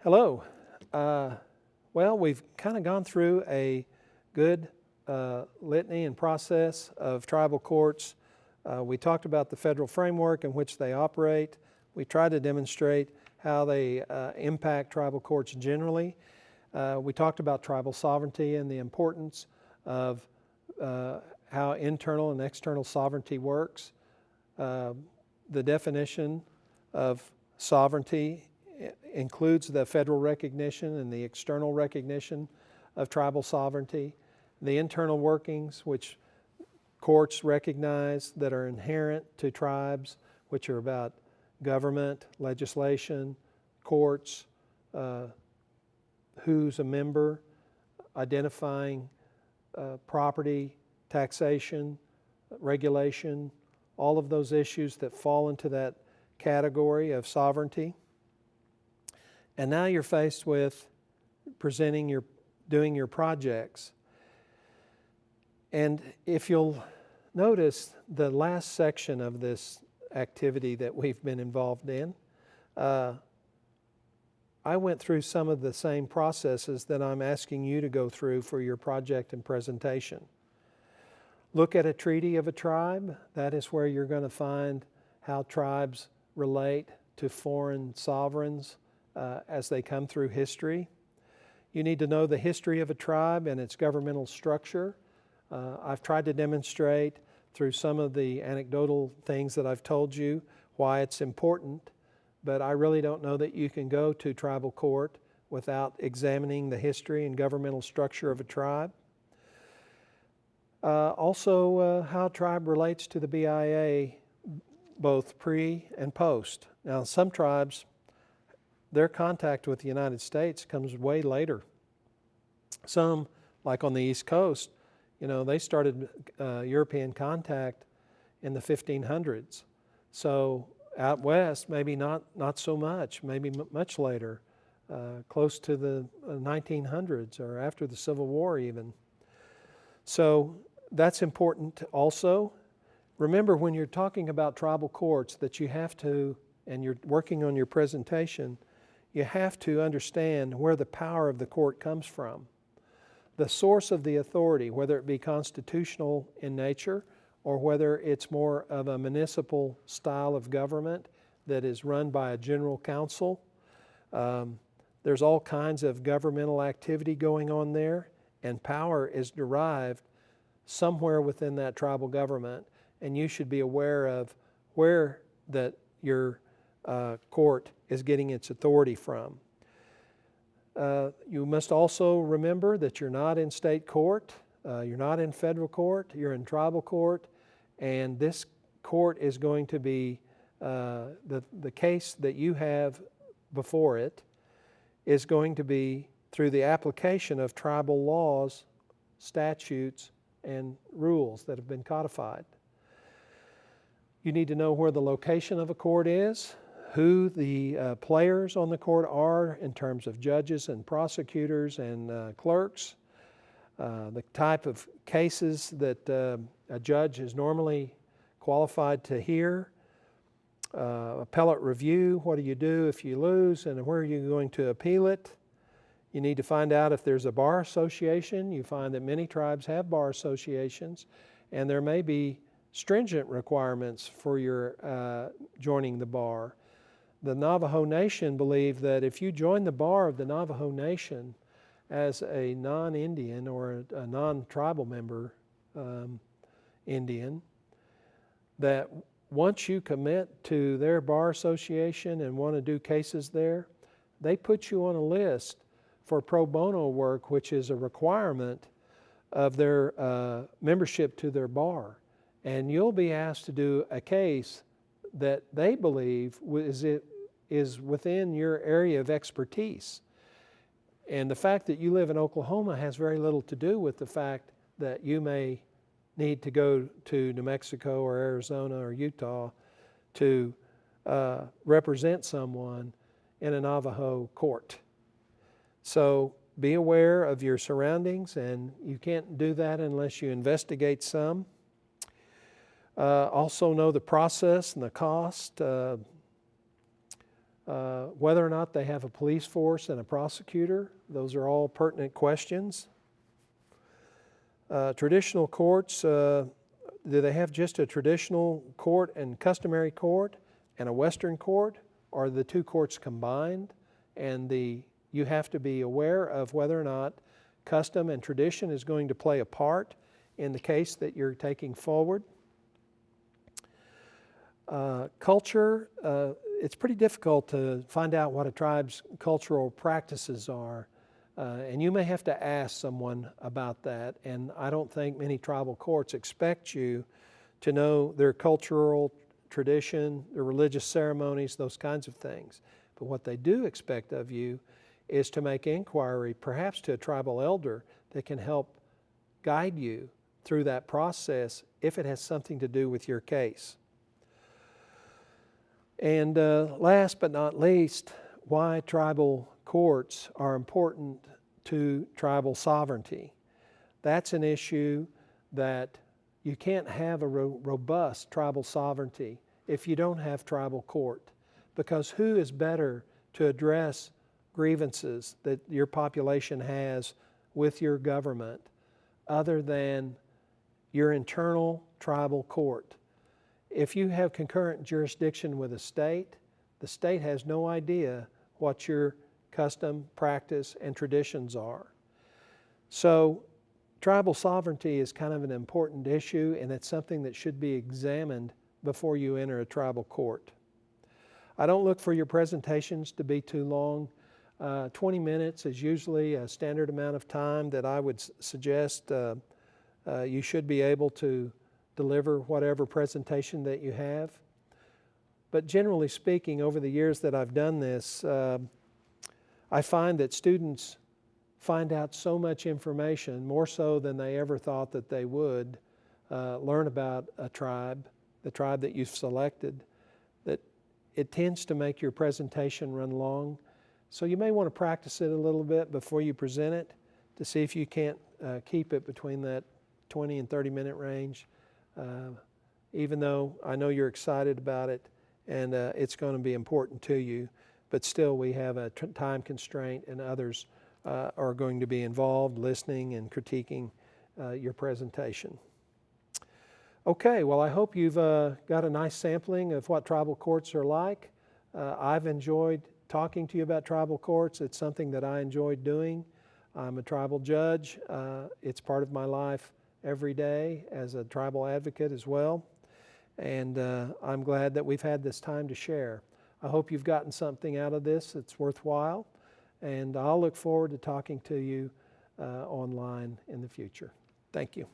Hello. Well, we've kind of gone through a good litany and process of tribal courts. We talked about the federal framework in which they operate. We tried to demonstrate how they impact tribal courts generally. We talked about tribal sovereignty and the importance of how internal and external sovereignty works. The definition of sovereignty includes the federal recognition and the external recognition of tribal sovereignty, the internal workings which courts recognize that are inherent to tribes, which are about government, legislation, courts, who's a member, identifying property, taxation, regulation, all of those issues that fall into that category of sovereignty. And now you're faced with doing your projects. And if you'll notice the last section of this activity that we've been involved in, I went through some of the same processes that I'm asking you to go through for your project and presentation. Look at a treaty of a tribe. That is where you're going to find how tribes relate to foreign sovereigns as they come through history. You need to know the history of a tribe and its governmental structure. I've tried to demonstrate through some of the anecdotal things that I've told you why it's important, but I really don't know that you can go to tribal court without examining the history and governmental structure of a tribe. Also, how a tribe relates to the BIA, both pre and post. Now, some tribes, their contact with the United States comes way later. Some, like on the East Coast, they started European contact in the 1500s. So out west, maybe not so much, maybe much later, close to the 1900s or after the Civil War even. So that's important also. Remember, when you're talking about tribal courts, that you have to, and you're working on your presentation, you have to understand where the power of the court comes from. The source of the authority, whether it be constitutional in nature or whether it's more of a municipal style of government that is run by a general council. There's all kinds of governmental activity going on there, and power is derived somewhere within that tribal government, and you should be aware of where that your court is getting its authority from. You must also remember that you're not in state court, you're not in federal court, you're in tribal court, and this court is going to be, the case that you have before it is going to be through the application of tribal laws, statutes, and rules that have been codified. You need to know where the location of a court is, who the players on the court are in terms of judges and prosecutors and clerks, the type of cases that a judge is normally qualified to hear, appellate review, what do you do if you lose, and where are you going to appeal it? You need to find out if there's a bar association. You find that many tribes have bar associations, and there may be stringent requirements for your joining the bar. The Navajo Nation believe that if you join the bar of the Navajo Nation as a non-Indian or a non-tribal member Indian, that once you commit to their bar association and want to do cases there, they put you on a list for pro bono work, which is a requirement of their membership to their bar. And you'll be asked to do a case that they believe is within your area of expertise. And the fact that you live in Oklahoma has very little to do with the fact that you may need to go to New Mexico or Arizona or Utah to represent someone in a Navajo court. So be aware of your surroundings, and you can't do that unless you investigate some. Also know the process and the cost. whether or not they have a police force and a prosecutor. Those are all pertinent questions. Traditional courts, do they have just a traditional court and customary court and a Western court, or are the two courts combined? And you have to be aware of whether or not custom and tradition is going to play a part in the case that you're taking forward. Culture, it's pretty difficult to find out what a tribe's cultural practices are, and you may have to ask someone about that, and I don't think many tribal courts expect you to know their cultural tradition, their religious ceremonies, those kinds of things. But what they do expect of you is to make inquiry, perhaps to a tribal elder that can help guide you through that process if it has something to do with your case. And last but not least, why tribal courts are important to tribal sovereignty. That's an issue that you can't have a robust tribal sovereignty if you don't have tribal court, because who is better to address grievances that your population has with your government other than your internal tribal court? If you have concurrent jurisdiction with a state, the state has no idea what your custom, practice, and traditions are. So tribal sovereignty is kind of an important issue, and it's something that should be examined before you enter a tribal court. I don't look for your presentations to be too long. 20 minutes is usually a standard amount of time that I would suggest you should be able to deliver whatever presentation that you have. But generally speaking, over the years that I've done this, I find that students find out so much information, more so than they ever thought that they would, learn about a tribe, the tribe that you've selected, that it tends to make your presentation run long. So you may want to practice it a little bit before you present it to see if you can't keep it between that 20 and 30 minute range. Even though I know you're excited about it and it's going to be important to you, but still we have a time constraint, and others are going to be involved listening and critiquing your presentation. Okay, well, I hope you've got a nice sampling of what tribal courts are like. I've enjoyed talking to you about tribal courts. It's something that I enjoyed doing. I'm a tribal judge. It's part of my life every day as a tribal advocate as well. And I'm glad that we've had this time to share. I hope you've gotten something out of this that's worthwhile. And I'll look forward to talking to you online in the future. Thank you.